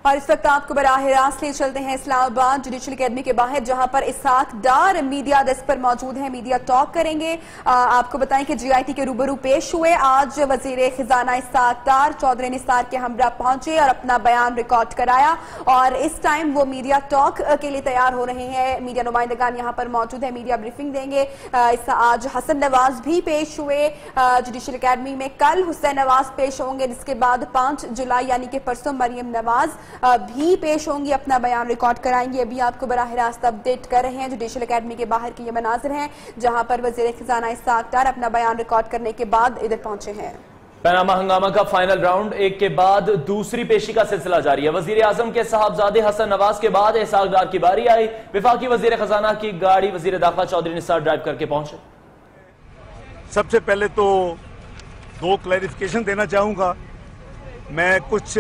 और इस वक्त आपको बराह रास्त ले चलते हैं इस्लामाबाद जुडिशल अकेडमी के बाहर, जहां पर इसहाक डार मीडिया डेस्क पर मौजूद हैं, मीडिया टॉक करेंगे। आपको बताएं कि जीआईटी के रूबरू पेश हुए। आज वजीर खजाना इसहाक डार चौधरी निसार के हमरा पहुंचे और अपना बयान रिकॉर्ड कराया और इस टाइम वो मीडिया टॉक के लिए तैयार हो रहे हैं। मीडिया नुमाइंदगान यहां पर मौजूद है, मीडिया ब्रीफिंग देंगे। आज हसन नवाज भी पेश हुए जुडिशल अकेडमी में। कल हुसैन नवाज पेश होंगे, जिसके बाद 5 जुलाई यानी कि परसों मरियम नवाज भी पेश होंगी, अपना बयान रिकॉर्ड कराएंगे। अभी आपको बराह रास्त अपडेट कर रहे हैं। जुडिशल अकेडमी के बाहर के ये मनाजिर हैं, जहां पर वजीर खजाना इसहाक डार अपना बयान रिकॉर्ड करने के बाद इधर पहुंचे हैं। पैनामा हंगामा का फाइनल राउंड एक के बाद दूसरी पेशी का सिलसिला जारी है। वजीर आजम के साहबजादे हसन नवाज के बाद इसहाक डार की बारी आई। विफाकी वजीर खजाना की गाड़ी वजीर दाखिला चौधरी निसार ड्राइव करके पहुंचे। सबसे पहले तो 2 क्लैरिफिकेशन देना चाहूंगा। मैं कुछ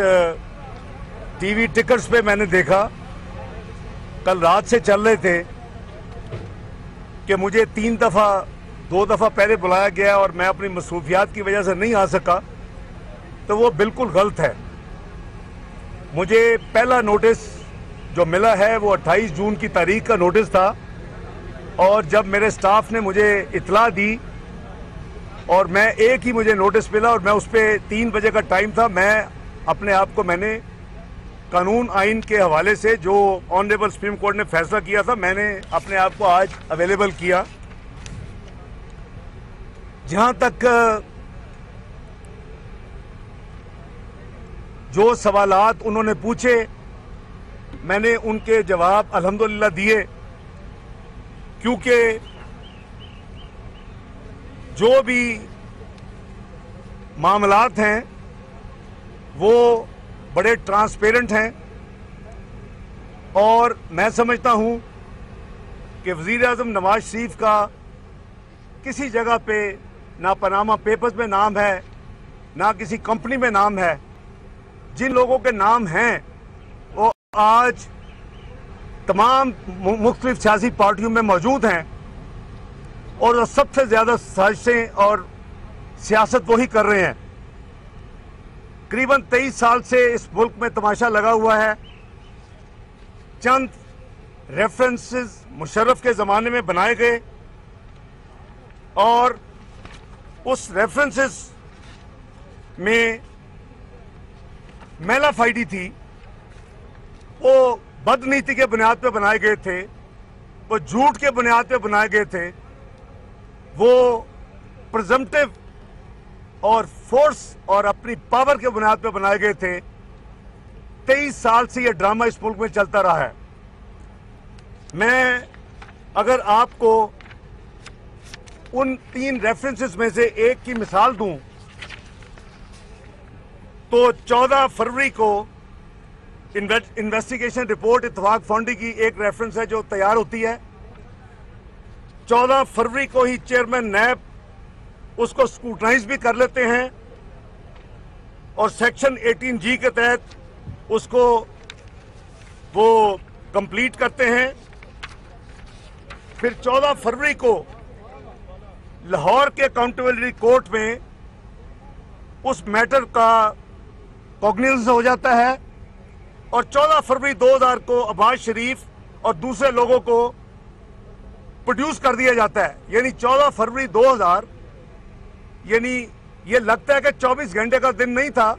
टीवी टिकट्स पे मैंने देखा, कल रात से चल रहे थे कि मुझे 2 दफा पहले बुलाया गया और मैं अपनी मसरूफियात की वजह से नहीं आ सका, तो वो बिल्कुल गलत है। मुझे पहला नोटिस जो मिला है वो 28 जून की तारीख का नोटिस था, और जब मेरे स्टाफ ने मुझे इतला दी और मैं एक ही मुझे नोटिस मिला और मैं उस पर 3 बजे का टाइम था, मैं अपने आप को मैंने कानून आइन के हवाले से जो ऑनरेबल सुप्रीम कोर्ट ने फैसला किया था, मैंने अपने आप को आज अवेलेबल किया। जहां तक जो सवालात उन्होंने पूछे, मैंने उनके जवाब अल्हम्दुलिल्लाह दिए, क्योंकि जो भी मामलात हैं वो बड़े ट्रांसपेरेंट हैं, और मैं समझता हूं कि वज़ीर आज़म नवाज शरीफ का किसी जगह पे ना पनामा पेपर्स में नाम है, ना किसी कंपनी में नाम है। जिन लोगों के नाम हैं वो आज तमाम मुख्तलिफ सियासी पार्टियों में मौजूद हैं, और सबसे ज़्यादा साजिशें और सियासत वही कर रहे हैं। करीबन 23 साल से इस मुल्क में तमाशा लगा हुआ है। चंद रेफरेंसेस मुशर्रफ के ज़माने में बनाए गए, और उस रेफरेंसेस में मेलाफाइडी थी, वो बदनीति के बुनियाद पे बनाए गए थे, वो झूठ के बुनियाद पे बनाए गए थे, वो प्रिजम्पटिव और फोर्स और अपनी पावर के बुनियाद पे बनाए गए थे। 23 साल से ये ड्रामा इस मुल्क में चलता रहा है। मैं अगर आपको उन 3 रेफरेंसेस में से एक की मिसाल दूं, तो 14 फरवरी को इन्वेस्टिगेशन रिपोर्ट इत्तेफाक फाउंडी की एक रेफरेंस है जो तैयार होती है। 14 फरवरी को ही चेयरमैन नैब उसको स्क्रूटनाइज भी कर लेते हैं और सेक्शन 18G के तहत उसको वो कंप्लीट करते हैं। फिर 14 फरवरी को लाहौर के अकाउंटेबिलिटी कोर्ट में उस मैटर का कॉग्निजेंस हो जाता है, और 14 फरवरी 2000 को अब्बास शरीफ और दूसरे लोगों को प्रोड्यूस कर दिया जाता है। यानी 14 फरवरी 2000, यानी ये लगता है कि 24 घंटे का दिन नहीं था,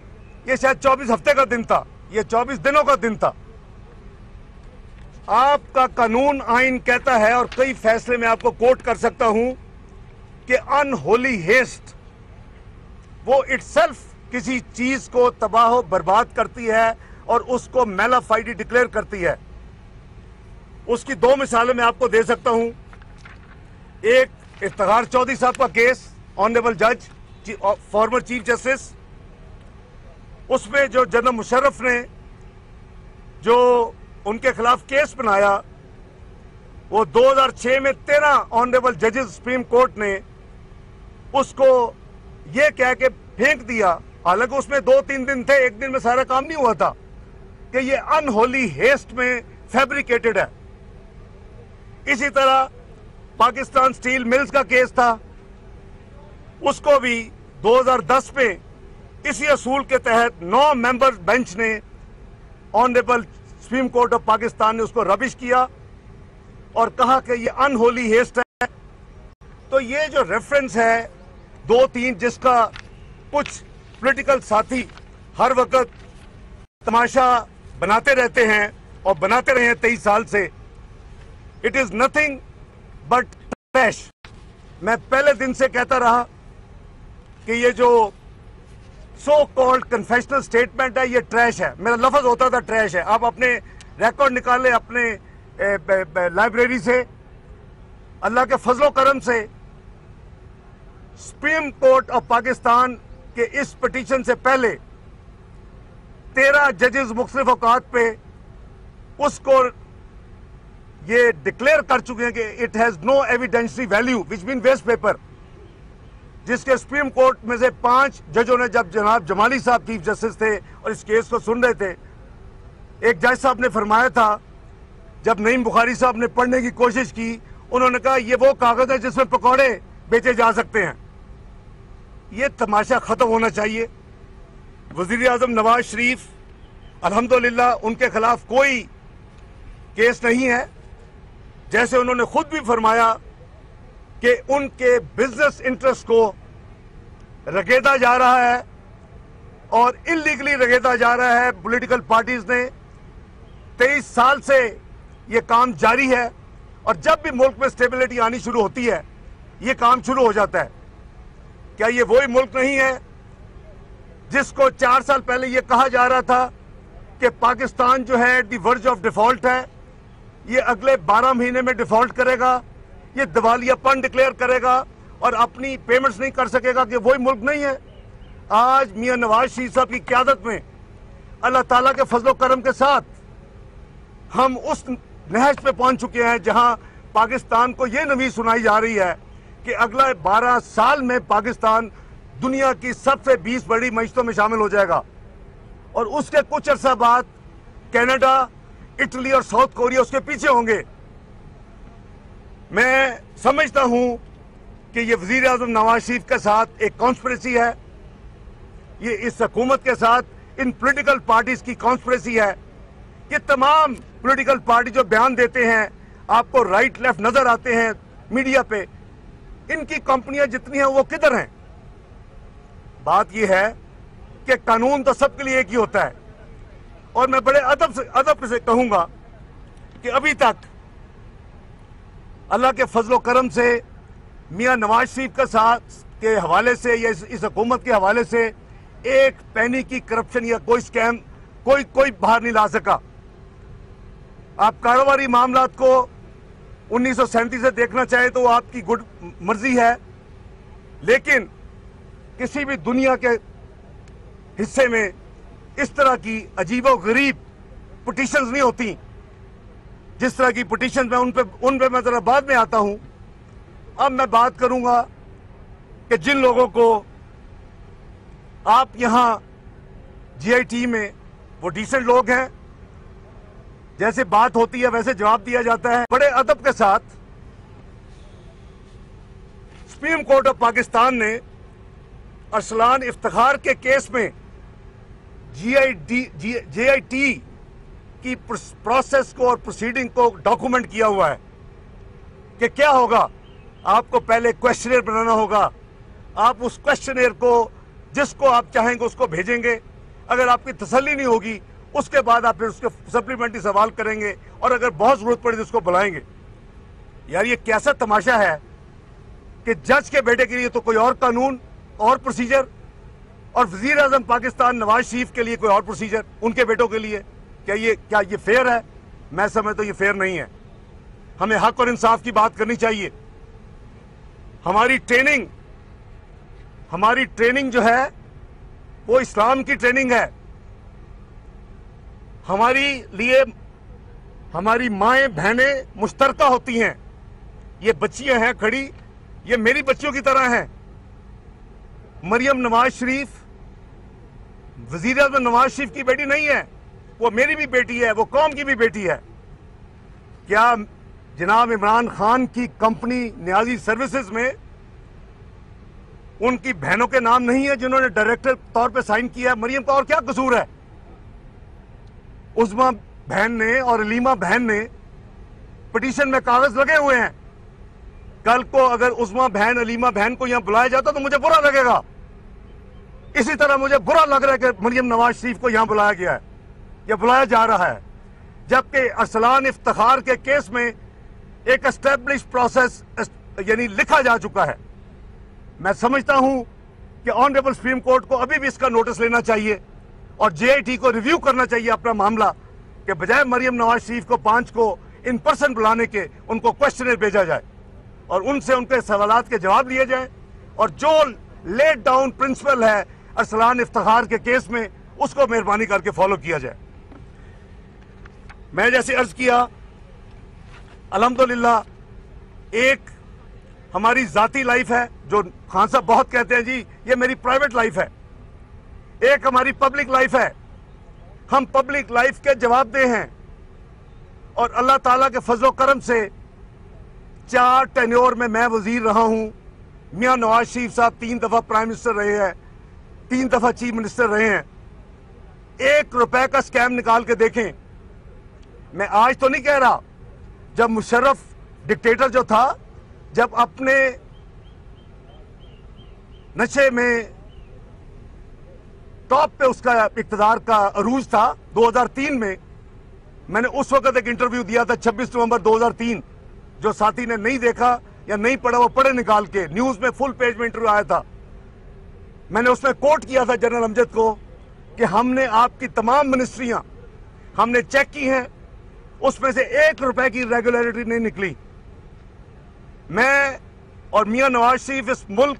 ये शायद 24 हफ्ते का दिन था, ये 24 दिनों का दिन था। आपका कानून आइन कहता है, और कई फैसले में आपको कोट कर सकता हूं, कि अनहोली हेस्ट वो इटसेल्फ किसी चीज को तबाह बर्बाद करती है और उसको मेलाफाइडी डिक्लेयर करती है। उसकी 2 मिसालें मैं आपको दे सकता हूं। एक इफ्तिखार चौधरी साहब का केस, ऑनरेबल जज फॉर्मर चीफ जस्टिस, उसमें जो जनरल मुशर्रफ ने जो उनके खिलाफ केस बनाया, वो 2006 में 13 ऑनरेबल जजेस सुप्रीम कोर्ट ने उसको ये कह के फेंक दिया, हालांकि उसमें 2-3 दिन थे, एक दिन में सारा काम नहीं हुआ था, कि ये अनहोली हेस्ट में फैब्रिकेटेड है। इसी तरह पाकिस्तान स्टील मिल्स का केस था, उसको भी 2010 में इसी असूल के तहत 9 मेंबर बेंच ने honourable supreme court of Pakistan ने उसको रबिश किया और कहा कि ये अनहोली हेस्ट है। तो ये जो रेफरेंस है 2-3 जिसका कुछ पॉलिटिकल साथी हर वक्त तमाशा बनाते रहते हैं और बनाते रहे हैं 23 साल से, it is nothing but trash. मैं पहले दिन से कहता रहा कि ये जो सो कॉल्ड कन्फेशनल स्टेटमेंट है ये ट्रैश है। मेरा लफ्ज होता था ट्रैश है। आप अपने रिकॉर्ड निकाले अपने लाइब्रेरी से, अल्लाह के फजलो करम से सुप्रीम कोर्ट ऑफ पाकिस्तान के इस पिटीशन से पहले 13 जजेस मुख्तलिफ औकात पे उसको ये डिक्लेयर कर चुके हैं कि it has no evidentiary value which mean waste paper, जिसके सुप्रीम कोर्ट में से 5 जजों ने, जब जनाब जमाली साहब चीफ जस्टिस थे और इस केस को सुन रहे थे, एक जज साहब ने फरमाया था, जब नईम बुखारी साहब ने पढ़ने की कोशिश की, उन्होंने कहा ये वो कागज है जिसमें पकौड़े बेचे जा सकते हैं। ये तमाशा खत्म होना चाहिए। वजीर आजम नवाज शरीफ अल्हम्दुलिल्लाह उनके खिलाफ कोई केस नहीं है, जैसे उन्होंने खुद भी फरमाया कि उनके बिजनेस इंटरेस्ट को रगेदा जा रहा है और इलीगली रगेदा जा रहा है। पॉलिटिकल पार्टीज ने 23 साल से ये काम जारी है और जब भी मुल्क में स्टेबिलिटी आनी शुरू होती है ये काम शुरू हो जाता है। क्या ये वही मुल्क नहीं है जिसको 4 साल पहले ये कहा जा रहा था कि पाकिस्तान जो है at the verge of default है, ये अगले 12 महीने में डिफॉल्ट करेगा, ये दिवालियापन डिक्लेयर करेगा और अपनी पेमेंट्स नहीं कर सकेगा? कि वही मुल्क नहीं है? आज मियां नवाज शरीफ साहब की क़यादत में अल्लाह ताला के फजलो करम के साथ हम उस नहज पे पहुंच चुके हैं जहां पाकिस्तान को ये नवीद सुनाई जा रही है कि अगला 12 साल में पाकिस्तान दुनिया की सबसे 20 बड़ी मईशतों में शामिल हो जाएगा और उसके कुछ अर्सा बाद कनाडा, इटली और साउथ कोरिया उसके पीछे होंगे। मैं समझता हूं कि ये वजीर आजम नवाज शरीफ के साथ एक कॉन्स्पिरेसी है, ये इस हुकूमत के साथ इन पॉलिटिकल पार्टीज की कॉन्स्पिरेसी है। ये तमाम पॉलिटिकल पार्टी जो बयान देते हैं, आपको राइट लेफ्ट नजर आते हैं मीडिया पे, इनकी कंपनियां जितनी हैं वो किधर हैं? बात यह है कि कानून तो सबके लिए एक ही होता है और मैं बड़े अदब से कहूंगा कि अभी तक अल्लाह के फजलो करम से मियां नवाज शरीफ के साथ के हवाले से या इस हुकूमत के हवाले से एक पैनी की करप्शन या कोई स्कैम कोई बाहर नहीं ला सका। आप कारोबारी मामलात को 1937 से देखना चाहे तो आपकी गुड मर्जी है, लेकिन किसी भी दुनिया के हिस्से में इस तरह की अजीबो गरीब पिटीशंस नहीं होती जिस तरह की पिटीशन में उन पे मैं जरा बाद में आता हूं। अब मैं बात करूंगा कि जिन लोगों को आप यहां जीआईटी में, वो डिसेंट लोग हैं, जैसे बात होती है वैसे जवाब दिया जाता है। बड़े अदब के साथ सुप्रीम कोर्ट ऑफ पाकिस्तान ने अरसलान इफ्तिखार के केस में जीआईटी की प्रोसेस को और प्रोसीडिंग को डॉक्यूमेंट किया हुआ है कि क्या होगा। आपको पहले क्वेश्चनर बनाना होगा, आप उस क्वेश्चनर को जिसको आप चाहेंगे उसको भेजेंगे, अगर आपकी तसल्ली नहीं होगी उसके बाद आप फिर उसके सप्लीमेंट्री सवाल करेंगे और अगर बहुत जरूरत पड़े तो उसको बुलाएंगे। यार ये कैसा तमाशा है कि जज के बेटे के लिए तो कोई और कानून और प्रोसीजर और वजीर आजम पाकिस्तान नवाज शरीफ के लिए कोई और प्रोसीजर उनके बेटों के लिए। क्या ये फेयर है? मैं समझता हूं ये फेयर नहीं है। हमें हक और इंसाफ की बात करनी चाहिए। हमारी ट्रेनिंग जो है वो इस्लाम की ट्रेनिंग है। हमारी लिए हमारी माएं बहनें मुश्तरका होती हैं। ये बच्चियां हैं खड़ी, ये मेरी बच्चियों की तरह हैं। मरियम नवाज शरीफ वजीर आज़म नवाज शरीफ की बेटी नहीं है, वो मेरी भी बेटी है, वो कौम की भी बेटी है। क्या जनाब इमरान खान की कंपनी न्याजी सर्विसेज में उनकी बहनों के नाम नहीं है जिन्होंने डायरेक्टर तौर पे साइन किया है? मरियम का और क्या कसूर है? उज़मा बहन ने और अलीमा बहन ने पिटीशन में कागज लगे हुए हैं। कल को अगर उज़मा बहन अलीमा बहन को यहां बुलाया जाता तो मुझे बुरा लगेगा। इसी तरह मुझे बुरा लग रहा है कि मरियम नवाज शरीफ को यहां बुलाया गया है या बुलाया जा रहा है, जबकि अरसलान इफ्तिखार के केस में एक एस्टेब्लिश प्रोसेस यानी लिखा जा चुका है। मैं समझता हूं कि ऑनरेबल सुप्रीम कोर्ट को अभी भी इसका नोटिस लेना चाहिए और जेआईटी को रिव्यू करना चाहिए अपना मामला, कि बजाय मरियम नवाज शरीफ को 5 को इन पर्सन बुलाने के उनको क्वेश्चनर भेजा जाए और उनसे उनके सवालात के जवाब लिए जाए और जो लेट डाउन प्रिंसिपल है अरसलान इफ्तिखार के केस में उसको मेहरबानी करके फॉलो किया जाए। मैं जैसे अर्ज किया, अल्हम्दुलिल्लाह एक हमारी जाती लाइफ है, जो खान साहब बहुत कहते हैं जी ये मेरी प्राइवेट लाइफ है, एक हमारी पब्लिक लाइफ है। हम पब्लिक लाइफ के जवाबदेह हैं और अल्लाह ताला के फजलो करम से 4 टेन्योर में मैं वजीर रहा हूं। मियां नवाज शरीफ साहब 3 दफा प्राइम मिनिस्टर रहे हैं, 3 दफा चीफ मिनिस्टर रहे हैं। 1 रुपए का स्कैम निकाल के देखें। मैं आज तो नहीं कह रहा, जब मुशर्रफ डिक्टेटर जो था, जब अपने नशे में टॉप पे उसका इक्तदार का अरूज था 2003 में, मैंने उस वक्त एक इंटरव्यू दिया था 26 नवंबर 2003, जो साथी ने नहीं देखा या नहीं पढ़ा वो पढ़े निकाल के, न्यूज में फुल पेज में इंटरव्यू आया था। मैंने उसमें कोट किया था जनरल अमजद को कि हमने आपकी तमाम मिनिस्ट्रियां हमने चेक की हैं, उसमें से 1 रुपए की रेगुलरिटी नहीं निकली। मैं और मियां नवाज शरीफ इस मुल्क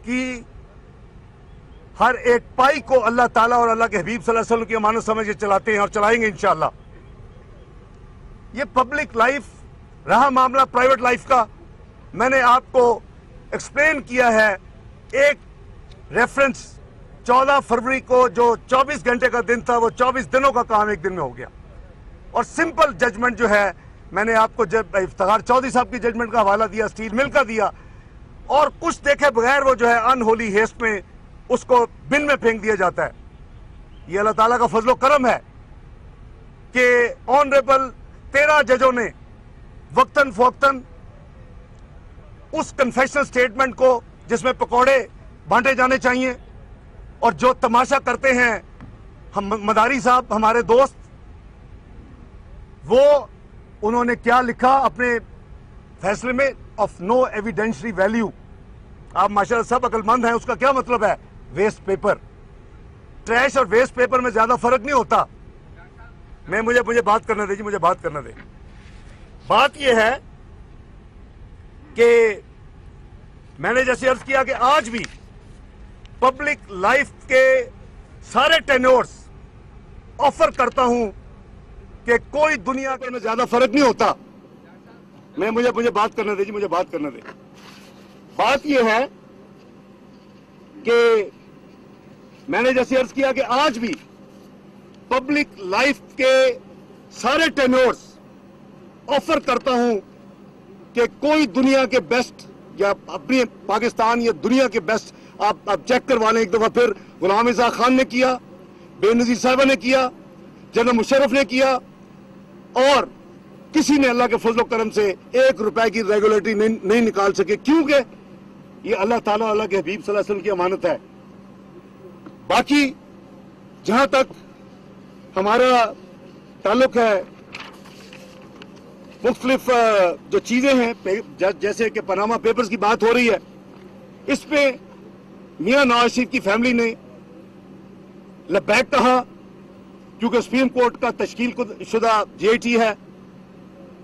की हर एक पाई को अल्लाह ताला और अल्लाह के हबीब सल्लल्लाहु अलैहि वसल्लम की अमानत समझ के चलाते हैं और चलाएंगे इंशाअल्लाह। ये पब्लिक लाइफ रहा मामला प्राइवेट लाइफ का, मैंने आपको एक्सप्लेन किया है। एक रेफरेंस 14 फरवरी को जो 24 घंटे का दिन था वो 24 दिनों का काम एक दिन में हो गया। और सिंपल जजमेंट जो है, मैंने आपको जब इफ्तिखार चौधरी साहब की जजमेंट का हवाला दिया, स्टील मिल का दिया, और कुछ देखे बगैर वो जो है अनहोली हेस्ट में उसको बिन में फेंक दिया जाता है। ये अल्लाह ताला का फजलो करम है कि ऑनरेबल 13 जजों ने वक्तन फौक्तन उस कन्फेशनल स्टेटमेंट को, जिसमें पकौड़े बांटे जाने चाहिए, और जो तमाशा करते हैं हम मदारी साहब हमारे दोस्त, वो उन्होंने क्या लिखा अपने फैसले में, ऑफ नो एविडेंशियरी वैल्यू। आप माशाल्लाह सब अकलमंद हैं, उसका क्या मतलब है? वेस्ट पेपर, ट्रैश और वेस्ट पेपर में ज्यादा फर्क नहीं होता। मुझे बात करने दे जी, मुझे बात करने दे। बात यह है कि मैंने जैसे अर्ज किया कि आज भी पब्लिक लाइफ के सारे टेन्योर्स ऑफर करता हूं कि कोई दुनिया के में ज्यादा फर्क नहीं होता। मुझे बात करने दे जी, मुझे बात करने दे। बात यह है कि मैंने जैसे अर्ज किया कि आज भी पब्लिक लाइफ के सारे टेन्योर्स ऑफर करता हूं कि कोई दुनिया के बेस्ट या अपनी पाकिस्तान या दुनिया के बेस्ट आप चेक करवा लें एक दफा फिर। गुलाम इज़ा खान ने किया, बेनजीर साहबा ने किया, जनरल मुशर्रफ ने किया, और किसी ने अल्लाह के फजल करम से 1 रुपए की रेगुलेटरी नहीं निकाल सके, क्योंकि ये अल्लाह ताला अल्लाह के हबीब सल्लल्लाहु अलैहि वसल्लम की अमानत है। बाकी जहां तक हमारा ताल्लुक है, मुख्तलिफ जो चीजें हैं, जैसे कि पनामा पेपर्स की बात हो रही है, इस पे मियां नवाज शरीफ की फैमिली ने लबैक कहा, क्योंकि सुप्रीम कोर्ट का तश्कील शुदा जेआईटी है,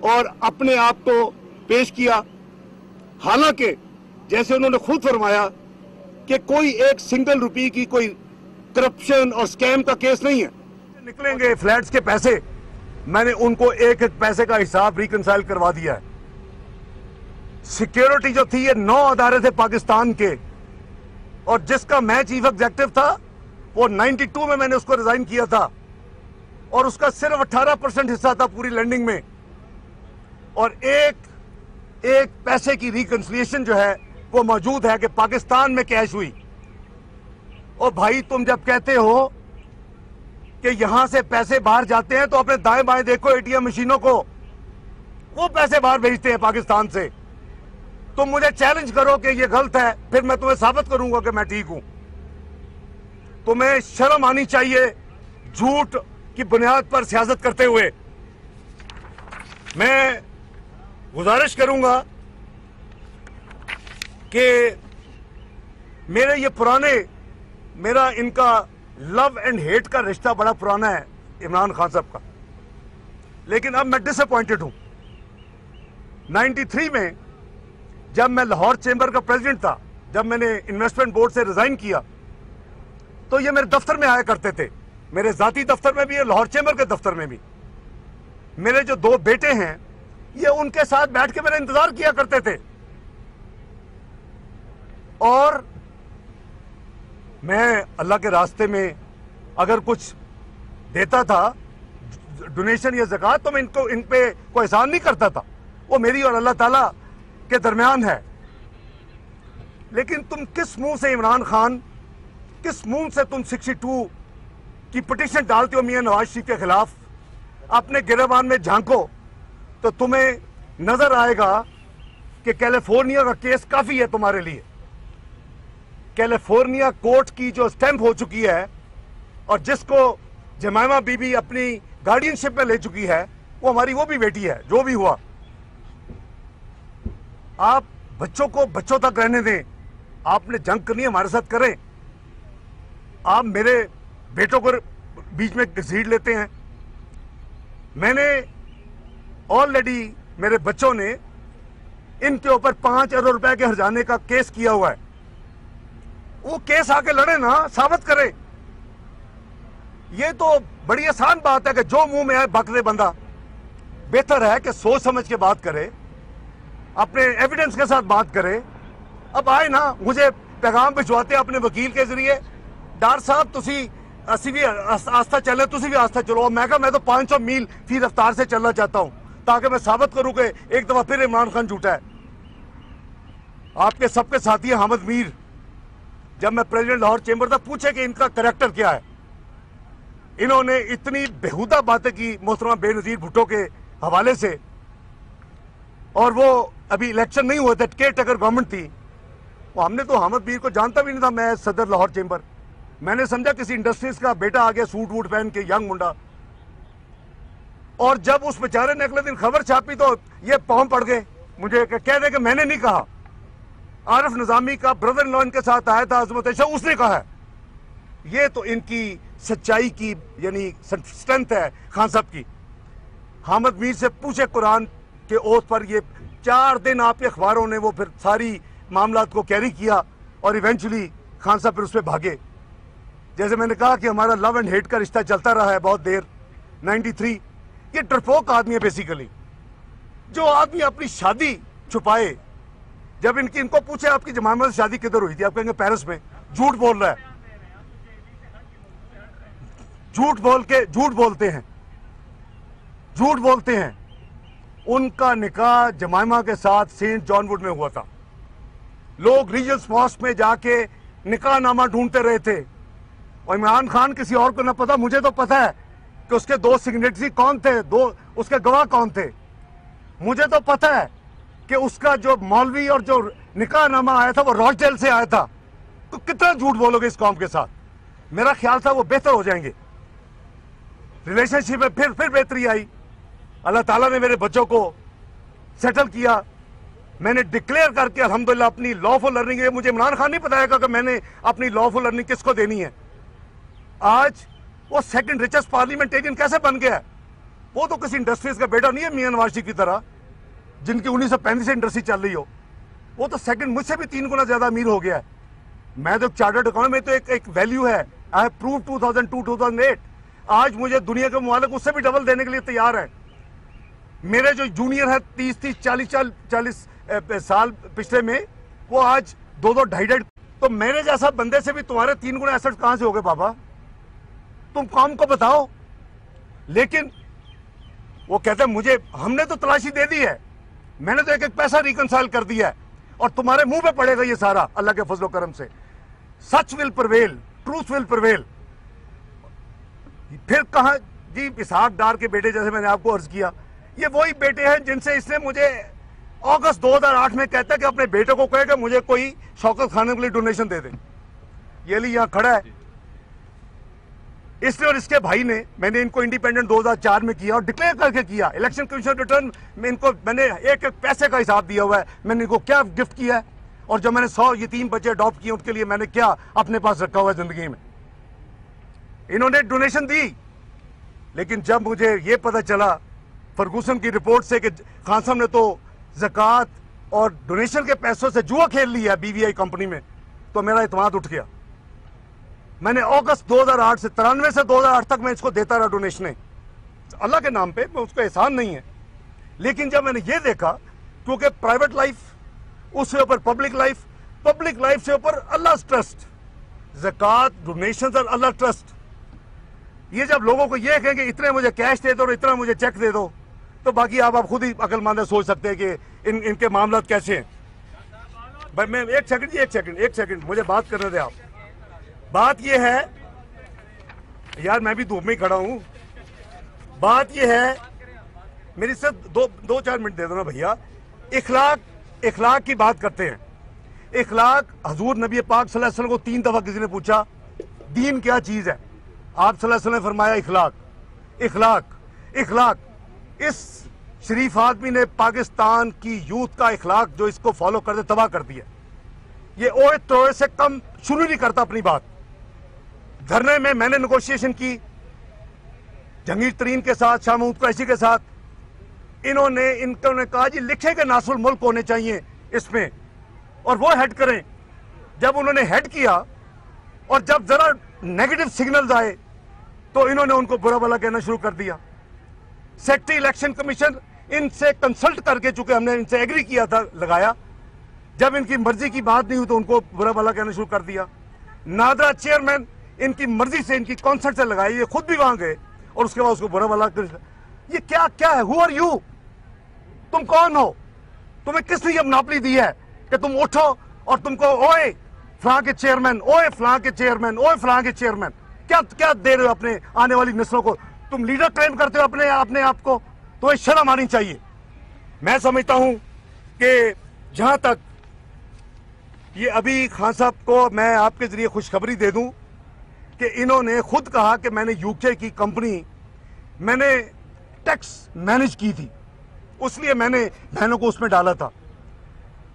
और अपने आप को पेश किया। हालांकि जैसे उन्होंने खुद फरमाया कि कोई एक सिंगल रुपये की कोई करप्शन और स्कैम का केस नहीं है। निकलेंगे फ्लैट्स के पैसे, मैंने उनको एक एक पैसे का हिसाब रिकंसाइल करवा दिया है। सिक्योरिटी जो थी, ये 9 अदारे थे पाकिस्तान के, और जिसका मैं चीफ एग्जेक्टिव था वो 92 में मैंने उसको रिजाइन किया था, और उसका सिर्फ 18% हिस्सा था पूरी लैंडिंग में, और एक पैसे की रिकंसिलिएशन जो है वो मौजूद है कि पाकिस्तान में कैश हुई। और भाई तुम जब कहते हो कि यहां से पैसे बाहर जाते हैं तो अपने दाएं बाएं देखो एटीएम मशीनों को, वो पैसे बाहर भेजते हैं पाकिस्तान से। तुम मुझे चैलेंज करो कि ये गलत है, फिर मैं तुम्हें साबित करूंगा कि मैं ठीक हूं। तुम्हें शर्म आनी चाहिए झूठ की बुनियाद पर सियासत करते हुए। मैं गुजारिश करूंगा कि मेरा इनका लव एंड हेट का रिश्ता बड़ा पुराना है इमरान खान साहब का, लेकिन अब मैं डिसअपॉइंटेड हूं। 93 में जब मैं लाहौर चेंबर का प्रेसिडेंट था, जब मैंने इन्वेस्टमेंट बोर्ड से रिजाइन किया, तो ये मेरे दफ्तर में आया करते थे, मेरे जाती दफ्तर में भी और लाहौर चेंबर के दफ्तर में भी। मेरे जो 2 बेटे हैं ये उनके साथ बैठ के मेरा इंतजार किया करते थे, और मैं अल्लाह के रास्ते में अगर कुछ देता था डोनेशन या ज़कात, तो मैं इन पे कोई एहसान नहीं करता था, वो मेरी और अल्लाह ताला के दरमियान है। लेकिन तुम किस मुंह से इमरान खान, किस मुंह से तुम 62 की पिटीशन डालते हो मियां नवाज शरीफ के खिलाफ? अपने गिरबान में झांको तो तुम्हें नजर आएगा कि कैलिफोर्निया का केस काफी है तुम्हारे लिए। कैलिफोर्निया कोर्ट की जो स्टैंप हो चुकी है और जिसको जमाइमा बीबी अपनी गार्डियनशिप में ले चुकी है, वो हमारी वो भी बेटी है। जो भी हुआ, आप बच्चों को बच्चों तक रहने दें। आपने जंग करनी है हमारे साथ करें। आप मेरे बेटों को बीच में घसीट लेते हैं। मैंने ऑलरेडी, मेरे बच्चों ने इनके ऊपर 5 अरब रुपए के हर्जाने का केस किया हुआ है। वो केस आके लड़े ना, साबित करें। ये तो बड़ी आसान बात है कि जो मुंह में आए बक दे बंदा। बेहतर है कि सोच समझ के बात करे, अपने एविडेंस के साथ बात करे। अब आए ना, मुझे पैगाम भिजवाते अपने वकील के जरिए, डार साहब तुसी असी भी आस्था चले, तुसी भी आस्था चलो। मैं कहा मैं तो 500 मील फी रफ्तार से चलना चाहता हूं, ताकि मैं साबित करूं कि एक दफा फिर इमरान खान झूठा है। आपके सबके साथी हामिद मीर, जब मैं प्रेसिडेंट लाहौर चेंबर था, पूछे कि इनका करैक्टर क्या है। इन्होंने इतनी बेहुदा बातें की मोहतरमा बेनजीर भुट्टो के हवाले से, और वो अभी इलेक्शन नहीं हुआ था, केयर टेकर गवर्नमेंट थी। वो हमने तो हामिद मीर को जानता भी नहीं था, मैं सदर लाहौर चेंबर। मैंने समझा किसी इंडस्ट्रीज का बेटा आ गया सूट वूट पहन के, यंग मुंडा। और जब उस बेचारे ने अगले दिन खबर छापी तो ये पांव पड़ गए मुझे, कह दे कि मैंने नहीं कहा। आरिफ निजामी का ब्रदर इन लॉ इनके साथ आया था, अजमत ऐशा, उसने कहा है। ये तो इनकी सच्चाई की यानी स्ट्रेंथ है खान साहब की। हामिद मीर से पूछे कुरान के ओथ पर, ये 4 दिन आपके अखबारों ने वो फिर सारी मामलात को कैरी किया, और इवेंचुअली खान साहब फिर उस पर भागे। जैसे मैंने कहा कि हमारा लव एंड हेट का रिश्ता चलता रहा है बहुत देर। 93 ये डरपोक आदमी है बेसिकली, जो आदमी अपनी शादी छुपाए। जब इनको पूछे आपकी जमाइमा से शादी किधर हुई थी, आप कहेंगे पेरिस में। झूठ बोल रहा है, झूठ बोलते हैं। उनका निकाह जमाइमा के साथ सेंट जॉन वुड में हुआ था। लोग रीजल्स मॉस्क में जाके निकाह नामा ढूंढते रहे थे, और इमरान खान किसी और को न पता, मुझे तो पता है कि उसके 2 सिग्नेटरी कौन थे, उसके गवाह कौन थे। मुझे तो पता है कि उसका जो मौलवी और जो निकाह नामा आया था वो रॉचडेल से आया था। तो कितना झूठ बोलोगे इस कौम के साथ? मेरा ख्याल था वो बेहतर हो जाएंगे, रिलेशनशिप में फिर बेहतरी आई। अल्लाह ताला ने मेरे बच्चों को सेटल किया। मैंने डिक्लेयर करके अल्हम्दुलिल्लाह अपनी लॉफुल अर्निंग, मुझे इमरान खान नहीं बताएगा कि मैंने अपनी लॉफुल अर्निंग किसको देनी है। आज वो सेकंड रिचेस्ट पार्लियामेंटेरियन कैसे बन गया है? वो तो किसी इंडस्ट्रीज का बेटा नहीं है मियां नवाज शरीफ की तरह, जिनकी 1935 से इंडस्ट्री चल रही हो। वो तो सेकंड मुझसे भी 3 गुना ज्यादा अमीर हो गया है। मैं तो चार्टर्ड अकाउंटेंट में तो एक वैल्यू है। I have proved 2002 2008। आज मुझे दुनिया के मुमालिक उससे भी डबल देने के लिए तैयार है। मेरे जो जूनियर है 30 40 साल पिछले में, वो आज 2 2.5 तो मेरे जैसा बंदे से भी तुम्हारे 3 गुना एसेट कहां से हो गए बाबा? तुम कौम को बताओ। लेकिन वो कहते हैं मुझे, हमने तो तलाशी दे दी है, मैंने तो एक पैसा रिकंसाइल कर दिया है, और तुम्हारे मुंह पे पड़ेगा ये सारा अल्लाह के फजलो करम से। सच will prevail, truth will prevail. फिर कहा जी इसहाक डार के बेटे, जैसे मैंने आपको अर्ज किया, ये वही बेटे हैं जिनसे इसने मुझे अगस्त 2008 में कहता है कि अपने बेटे को कहे कि मुझे कोई शौकत खाने के लिए डोनेशन दे दे। ये ली यहां खड़ा है इसने और इसके भाई ने। मैंने इनको इंडिपेंडेंट 2004 में किया और डिक्लेयर करके किया। इलेक्शन कमीशन रिटर्न में इनको मैंने एक एक पैसे का हिसाब दिया हुआ है। मैंने इनको क्या गिफ्ट किया है और जब मैंने 100 यतीम बच्चे अडॉप्ट किए उनके लिए मैंने क्या अपने पास रखा हुआ है जिंदगी में। इन्होंने डोनेशन दी, लेकिन जब मुझे ये पता चला फर्गूसन की रिपोर्ट से कि खान साहब ने तो ज़कात और डोनेशन के पैसों से जुआ खेल लिया बीवीआई कंपनी में, तो मेरा इत्मीनान उठ गया। मैंने अगस्त 2008 से 93 से 2008 तक मैं इसको देता रहा डोनेशनें, अल्लाह के नाम पे, मैं उसको एहसान नहीं है। लेकिन जब मैंने ये देखा, क्योंकि प्राइवेट लाइफ उससे ऊपर पब्लिक लाइफ से ऊपर अल्लाह ट्रस्ट, ज़कात डोनेशन और अल्लाह ट्रस्ट, ये जब लोगों को ये कहेंगे इतने मुझे कैश दे दो और इतना मुझे चेक दे दो, तो बाकी आप खुद ही अकलमंद सोच सकते हैं कि इनके मामला कैसे हैं। भाई मैं एक सेकंड मुझे बात करने दे आप। बात ये है यार, मैं भी धूप में ही खड़ा हूं। बात ये है, मेरी से दो चार मिनट दे दो ना भैया। इखलाक की बात करते हैं। इखलाक, हजूर नबी पाक सल्लल्लाहु अलैहि वसल्लम को 3 दफा किसी ने पूछा दीन क्या चीज है, आप सल्लल्लाहु अलैहि वसल्लम ने फरमाया इखलाक। इस शरीफ आदमी ने पाकिस्तान की यूथ का इखलाक जो इसको फॉलो करते तबाह कर दिया। ये ओए तोए से कम शुरू नहीं करता अपनी बात। धरने में मैंने नेगोशिएशन की जहांगीर तरीन के साथ, शाह महमूद कुरैशी के साथ। इन्होंने कहा जी लिखे के नासुल मुल्क होने चाहिए इसमें और वो हेड करें। जब उन्होंने हेड किया और जब जरा नेगेटिव सिग्नल्स आए तो इन्होंने उनको बुरा भला कहना शुरू कर दिया। सेक्रेटरी इलेक्शन कमीशन इनसे कंसल्ट करके, चूंकि हमने इनसे एग्री किया था, लगाया। जब इनकी मर्जी की बात नहीं हुई तो उनको बुरा भला कहना शुरू कर दिया। नादरा चेयरमैन इनकी मर्जी से, इनकी कॉन्सर्ट से लगाई, ये खुद भी वहां गए और उसके बाद उसको बुरा भला कर। ये क्या है? Who are you? तुम कौन हो? तुम्हें किसने ये मनापली दी है कि तुम उठो और तुमको ओए फलां के चेयरमैन, ओए फलां के चेयरमैन, ओए फलां के चेयरमैन, क्या दे रहे हो अपने आने वाली नस्लों को? तुम लीडर क्लेम करते हो अपने आप को, तो शर्म आनी चाहिए। मैं समझता हूं कि जहां तक ये अभी खान साहब को मैं आपके जरिए खुशखबरी दे दूं कि इन्होंने खुद कहा कि मैंने यूके की कंपनी, मैंने टैक्स मैनेज की थी, इसलिए मैंने बहनों को उसमें डाला था।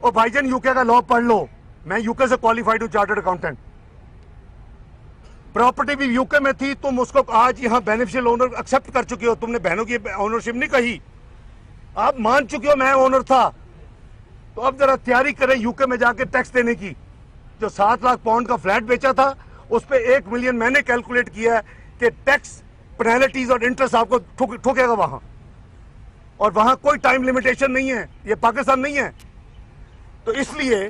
और भाईजान यूके का लॉ पढ़ लो, मैं यूके से क्वालिफाइड हूं, चार्टर्ड अकाउंटेंट। प्रॉपर्टी भी यूके में थी, तुम उसको आज यहां बेनिफिशियल ओनर एक्सेप्ट कर चुके हो। तुमने बहनों की ओनरशिप नहीं कही, आप मान चुके हो मैं ओनर था। तो अब जरा तैयारी करें यूके में जाके टैक्स देने की। जो 7 लाख पाउंड का फ्लैट बेचा था उस पर 1 मिलियन मैंने कैलकुलेट किया है कि टैक्स पेनल्टीज और इंटरेस्ट आपको ठोकेगा वहां, और वहां कोई टाइम लिमिटेशन नहीं है, ये पाकिस्तान नहीं है। तो इसलिए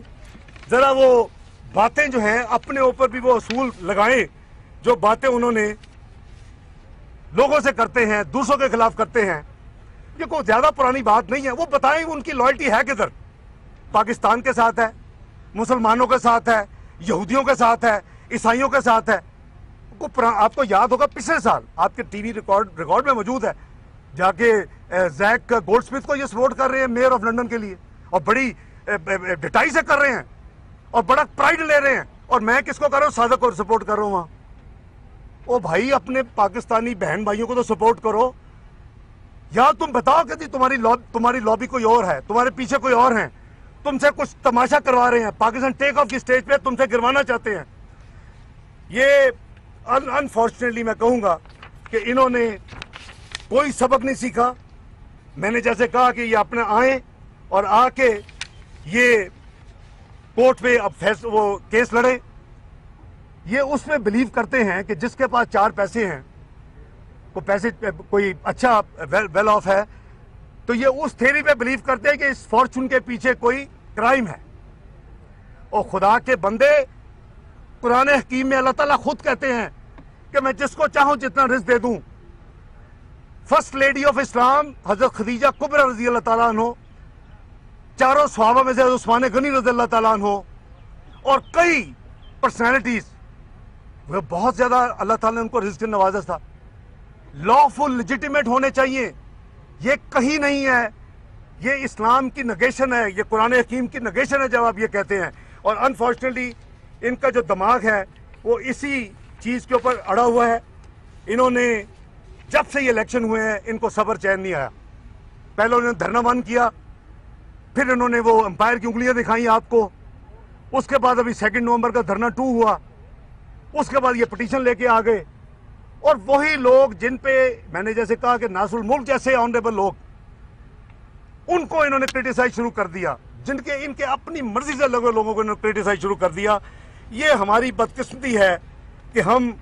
जरा वो बातें जो हैं अपने ऊपर भी वो असूल लगाएं, जो बातें उन्होंने लोगों से करते हैं, दूसरों के खिलाफ करते हैं। ये कोई ज्यादा पुरानी बात नहीं है। वो बताएं उनकी लॉयल्टी है किधर? पाकिस्तान के साथ है, मुसलमानों के साथ है, यहूदियों के साथ है, ईसाइयों के साथ है। आपको याद होगा पिछले साल आपके टीवी रिकॉर्ड में मौजूद है, जाके जैक गोल्डस्मिथ को ये सपोर्ट कर रहे हैं मेयर ऑफ लंदन के लिए, और बड़ी डिटाई से कर रहे हैं और बड़ा प्राइड ले रहे हैं। और मैं किसको कर रहा हूँ? सादक को सपोर्ट कर रहा हूँ वहां। ओ भाई, अपने पाकिस्तानी बहन भाइयों को तो सपोर्ट करो। या तुम बताओ कि तुम्हारी लॉबी कोई और है, तुम्हारे पीछे कोई और है, तुमसे कुछ तमाशा करवा रहे हैं, पाकिस्तान टेक ऑफ की स्टेज पे तुमसे गिरवाना चाहते हैं। ये अनफॉर्चुनेटली मैं कहूंगा कि इन्होंने कोई सबक नहीं सीखा। मैंने जैसे कहा कि ये अपने आए और आके ये कोर्ट पे अब वो केस लड़े। ये उसमें बिलीव करते हैं कि जिसके पास 4 पैसे हैं, कोई अच्छा वेल ऑफ है, तो ये उस थ्योरी पे बिलीव करते हैं कि इस फॉर्चून के पीछे कोई क्राइम है। और खुदा के बंदे, कुरान हकीम में अल्लाह ताला खुद कहते हैं कि मैं जिसको चाहूं जितना रिस्क दे दूं। फर्स्ट लेडी ऑफ इस्लाम हजरत खदीजा कुबरा रजी अल्लाह ताला अन्हो, चारों सहाबा में से उस्मान गनी रजी अल्लाह ताला अन्हो, और कई पर्सनैलिटीज, वो बहुत ज्यादा अल्लाह ताला ने उनको रिस्क नवाजा था। लॉफुल लेजिटिमेट होने चाहिए। ये कहीं नहीं है, ये इस्लाम की नगेशन है, ये कुरान हकीम की नगेशन है जब आप ये कहते हैं। और अनफॉर्चुनेटली इनका जो दिमाग है वो इसी चीज़ के ऊपर अड़ा हुआ है। इन्होंने जब से ये इलेक्शन हुए हैं इनको सब्र चैन नहीं आया। पहले उन्होंने धरना बंद किया, फिर इन्होंने वो अंपायर की उंगलियां दिखाई आपको, उसके बाद अभी 2 नवंबर का धरना 2 हुआ, उसके बाद ये पिटीशन लेके आ गए। और वही लोग जिन पे मैंने जैसे कहा कि नासुल मुल्क जैसे ऑनरेबल लोग, उनको इन्होंने क्रिटिसाइज शुरू कर दिया, जिनके इनके अपनी मर्जी से लगे लोगों को इन्होंने क्रिटिसाइज शुरू कर दिया। ये हमारी बदकिस्मती है कि हम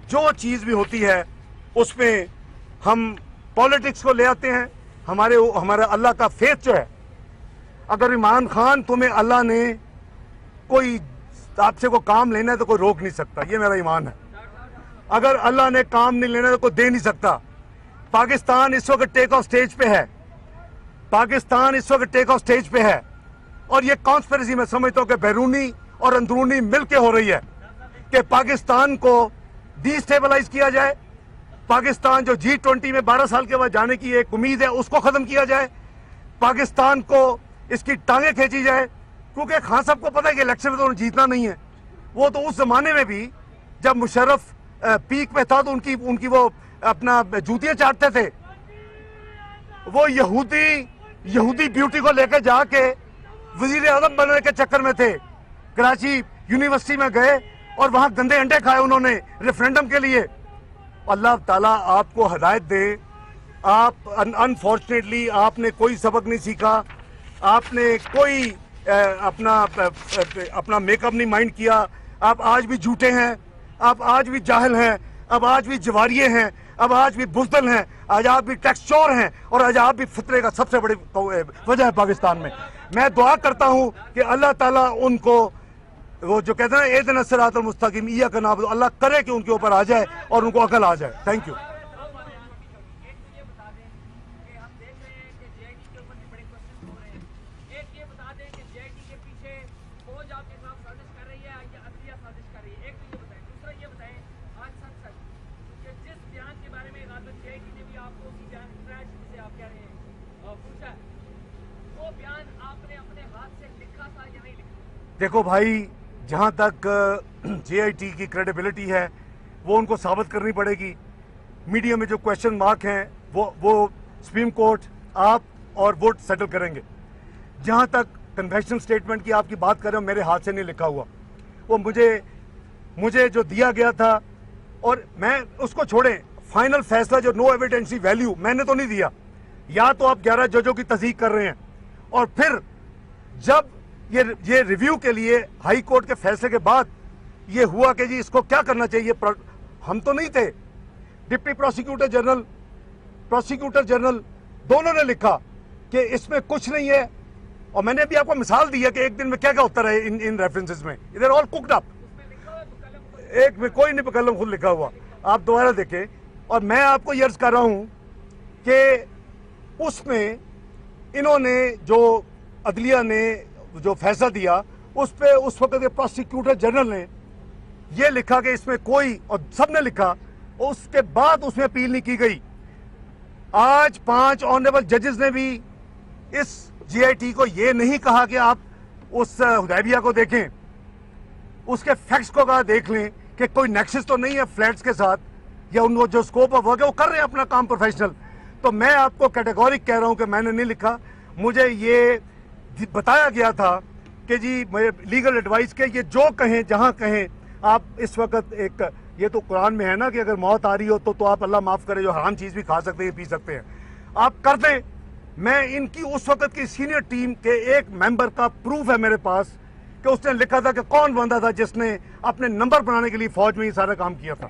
जो चीज़ भी होती है उसमें हम पॉलिटिक्स को ले आते हैं। हमारा अल्लाह का फेथ जो है, अगर इमरान खान तुम्हें अल्लाह ने कोई आपसे को काम लेना है तो कोई रोक नहीं सकता, ये मेरा ईमान है। अगर अल्लाह ने काम नहीं लेना तो कोई दे नहीं सकता। पाकिस्तान इस वक्त टेक ऑफ स्टेज पे है, पाकिस्तान इस वक्त टेक ऑफ स्टेज पे है। और ये कॉन्स्पिरेसी मैं समझता हूं कि बैरूनी और अंदरूनी मिलके हो रही है कि पाकिस्तान को डिस्टेबलाइज किया जाए, पाकिस्तान जो G20 में 12 साल के बाद जाने की एक उम्मीद है उसको खत्म किया जाए, पाकिस्तान को इसकी टांगे खींची जाए। क्योंकि खान साहब को पता है कि इलेक्शन में तो जीतना नहीं है। वो तो उस जमाने में भी जब मुशर्रफ पीक पे था तो उनकी वो अपना जूतियां चाटते थे। वो यहूदी ब्यूटी को लेकर जाके वजीर आजम बनने के चक्कर में थे। कराची यूनिवर्सिटी में गए और वहां गंदे अंडे खाए उन्होंने रेफरेंडम के लिए। अल्लाह ताला आपको हिदायत दे। आप अनफॉर्चुनेटली आपने कोई सबक नहीं सीखा, आपने कोई अपना मेकअप नहीं माइंड किया। आप आज भी झूठे हैं, आप आज भी जाहिल हैं, अब आज भी जवारिये हैं, अब आज भी बुज़दिल हैं, आज आप भी टैक्स चोर हैं और आज आप भी फितरे का सबसे बड़ी वजह है पाकिस्तान में। मैं दुआ करता हूं कि अल्लाह ताला उनको वो जो कहते हैं ना एहदिना सिरातल मुस्तकीम इय्याका नअबुदु, अल्लाह करे कि उनके ऊपर आ जाए और उनको अकल आ जाए। Thank you. देखो भाई, जहां तक JIT की क्रेडिबिलिटी है वो उनको साबित करनी पड़ेगी। मीडिया में जो क्वेश्चन मार्क हैं वो सुप्रीम कोर्ट आप और वोट सेटल करेंगे। जहां तक कन्वेंशनल स्टेटमेंट की आपकी बात कर रहे हो, मेरे हाथ से नहीं लिखा हुआ, वो मुझे जो दिया गया था, और मैं उसको छोड़ें, फाइनल फैसला जो नो एविडेंसी वैल्यू मैंने तो नहीं दिया। या तो आप 11 जजों की तस्दीक कर रहे हैं और फिर जब ये रिव्यू के लिए हाई कोर्ट के फैसले के बाद ये हुआ कि जी इसको क्या करना चाहिए, हम तो नहीं थे, डिप्टी प्रोसिक्यूटर जनरल दोनों ने लिखा कि इसमें कुछ नहीं है। और मैंने भी आपको मिसाल दी है कि एक दिन में क्या क्या होता रहे इन रेफरेंसेस में। इधर ऑल कुक्ड अप, एक में कोई नहीं कलम खुद लिखा हुआ, आप दोबारा देखें। और मैं आपको ये अर्ज कर रहा हूं कि उसमें इन्होंने जो अदलिया ने जो फैसला दिया उस पे उस वक्त के प्रोसिक्यूटर जनरल ने ये लिखा कि इसमें कोई, और सबने लिखा, उसके बाद उसमें अपील नहीं की गई। आज 5 ऑनरेबल जजेस ने भी इस JIT को ये नहीं कहा कि आप उस हुदैबिया को देखें, उसके फैक्ट्स को कहा देख लें कि कोई नेक्सस तो नहीं है फ्लैट्स के साथ, या उनको जो स्कोप ऑफ वर्क है वो कर रहे हैं अपना काम प्रोफेशनल। तो मैं आपको कैटेगोरिक कह रहा हूं कि मैंने नहीं लिखा। मुझे ये बताया गया था कि जी लीगल एडवाइस के ये जो कहें जहां कहें आप इस वक्त एक, ये तो कुरान में है ना कि अगर मौत आ रही हो तो आप अल्लाह माफ करे जो हराम चीज भी खा सकते हैं पी सकते हैं, आप कर दें। मैं इनकी उस वक्त की सीनियर टीम के एक मेंबर का प्रूफ है मेरे पास कि उसने लिखा था कि कौन बंदा था जिसने अपने नंबर बनाने के लिए फौज में ये सारा काम किया था।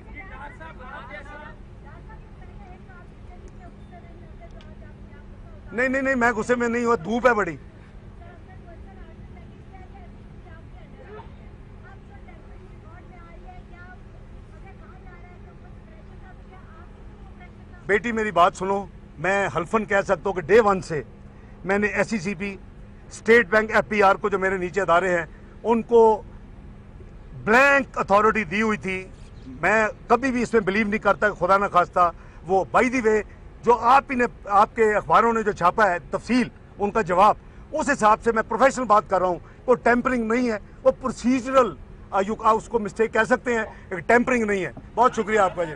नहीं, मैं गुस्से में नहीं हुआ, धूप है बड़ी। बेटी मेरी बात सुनो, मैं हल्फन कह सकता हूँ कि डे 1 से मैंने SECP, स्टेट बैंक, FPR को जो मेरे नीचे अदारे हैं उनको ब्लैंक अथॉरिटी दी हुई थी। मैं कभी भी इसमें बिलीव नहीं करता, खुदा ना खास्ता वो बाय द वे जो आपके अखबारों ने जो छापा है तफसील उनका जवाब, उस हिसाब से मैं प्रोफेशनल बात कर रहा हूँ। वो टेम्परिंग नहीं है, वो प्रोसीजरल उसको मिस्टेक कह सकते हैं, टेम्परिंग नहीं है। बहुत शुक्रिया आपका जी।